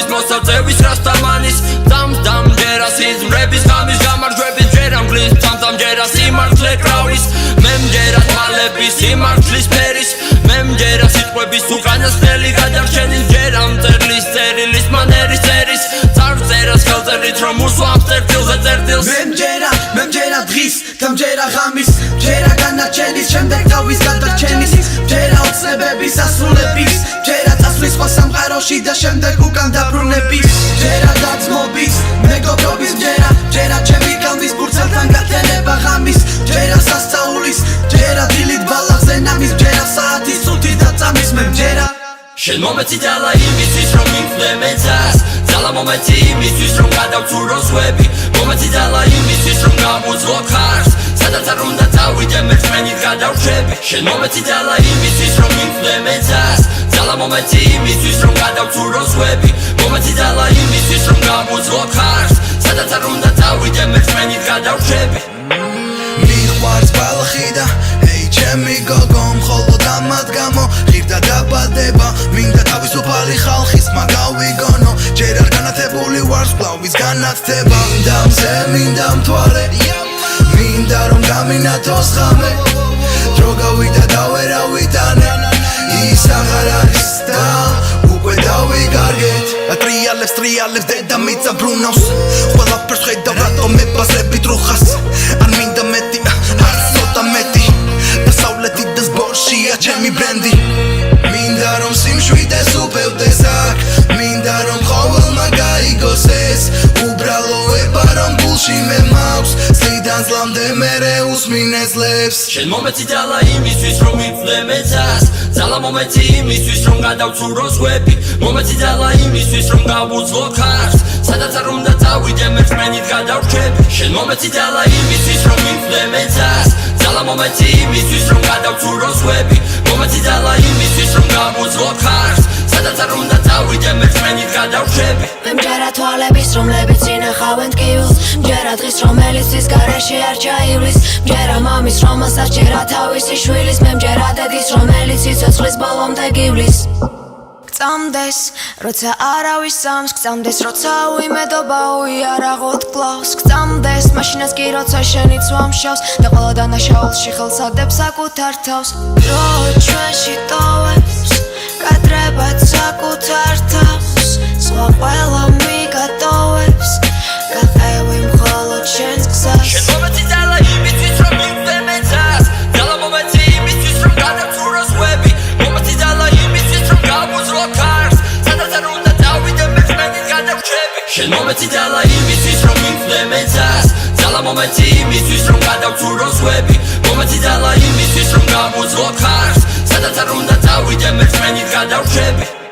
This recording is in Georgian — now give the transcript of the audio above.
თავის მოსაწევის რასტამანის დამ ჯერასის მრების ღამის გამარჯვების ჯერ ამგლის დამ ჯერას სიმართლე კრავის მე მჯერას მალების სიმართლის ფერის მე მჯერას სიტყვების უკანასკნელი გადარჩენის ჯერ ამ წერლის წერილის მანერის წერის წარწერას ხელწერით რომ უსვამს წერტილზე წერტილს მე მჯერა დღის და მჯერა ღამის მჯერა განარჩენის შემდეგ თავის გადარჩენის მჯერა ოცნებების ასრულების მჯერა წასვლის სხვა სამყაროში და შემდეგ უკან დაბრუნების მჯერა დაძმობის მეგობრობის მჯერა ჩემი კალმის ბურცელთან გათენება ღამის მჯერა სასწაულის მჯერა დილით ბალახზე ნამის მჯერა საათის წუთი და წამის მე მჯერა შენ მომეცი ძალა იმისთვის რომ მივხვდე მეცას ძალა მომეცი იმისთვის რომ გადავცურო ზღვები მომეცი ძალა იმისთვის რომ გავუძლო ხარს სადაც არ უნდა წავიდე მე რწმენით გადავრჩები შენ მომეცი ძალა იმისთვის რომ მივხვდე მეცას ძალა მომეცი იმისთვის რომ გადავცურო ზღვები მომეცი ძალა იმისთვის რომ გავუძლო ხარს სადაც არ უნდა წავიდე მე რწმენით გადავრჩები მიყვარს ბალხი და ეი ჩემი გოგო მხოლოდ ამათ გამო ღირდა დაბადება მინდა თავისუფალი ხალხის მაგავიგონო ჯერ არ განათებული ვარ სკლავის განათდება დამზე მინდა მთვარე მინდა რომ გამინათოს ხამე დრო გავიდა და ვერავიტანე ის აღარ არის და უკვე დავიგარგეთ ტრიალებს დედა მიწა ბრუნავს ყველაფერს ხედავ რატომ მეპასებით რუხას არ მინდა მეტი არ ცოტა მეტი დასავლეთი და ზბორშია ჩემი ბრენდი მინდა რომ სიმშვიდეს უპევდეს აქ მინდა რომ ყოველმა გაიგოს ეს უბრალოება რომ გულში მე მაქვს ზიდან ზლამდე მერე უსმინეს ლებს შენ მომეცი ძალა იმისთვის რომ მივხვდე მეცას ძალა მომეცი იმისთვის რომ გადავცურო ზღვები მომეცი ძალა იმისთვის რომ გავუძლო ხარს სადაც არ უნდა წავიდე მე რწმენით გადავრჩები შენ მომეცი ძალა იმისთვის რომ მივხვდე მეცას ძალა მომეცი იმისთვის რომ გადავცურო ზღვები მომეცი ძალა იმისთვის რომ გავუძლო ხარს სადაც არ უნდა წავიდე მე რწმენით გადავრჩები მე მჯერა თვალების რომლებიც ინახავენ ტკივილს მჯერა დღის რომელიც ის გარეშე არ ჩაივლის მჯერა მამის რომელსაც ჯერა თავისი შვილის მე მჯერა დედის რომელიც სიცოცხლის ბოლომდე გივლის გწამდეს როცა არავის სამს გწამდეს როცა უიმედობა უიარაღოთ კლავს გწამდეს მაშინაც კი როცა შენიც ვამშავს და ყველა დანაშაულში ხელს ადებს საკუთარ თავს დრო ჩვენში ტოვებს კადრებად საკუთარ თავს სხვა ყველა მიგატოვებს გაყევი მხოლოდ შენს გზას შენ მომეცი ძალა იმისთვის რომ მივხვდე მეცას ძალა მომეცი იმისთვის რომ გადავცურო ზღვები მომეცი ძალა იმისთვის რომ გავუძლო ხარს სადაც არ უნდა წავიდე მე რწმენით გადავრჩები შენ მომეცი ძალა იმისთვის რომ მივხვდე მეცას ძალა მომეცი იმისთვის რომ გადავცურო ზღვები მომეცი ძალა იმისთვის რომ გავუძლო ხარს სადაც არ უნდა წავიდე მე რწმენით გადავრჩები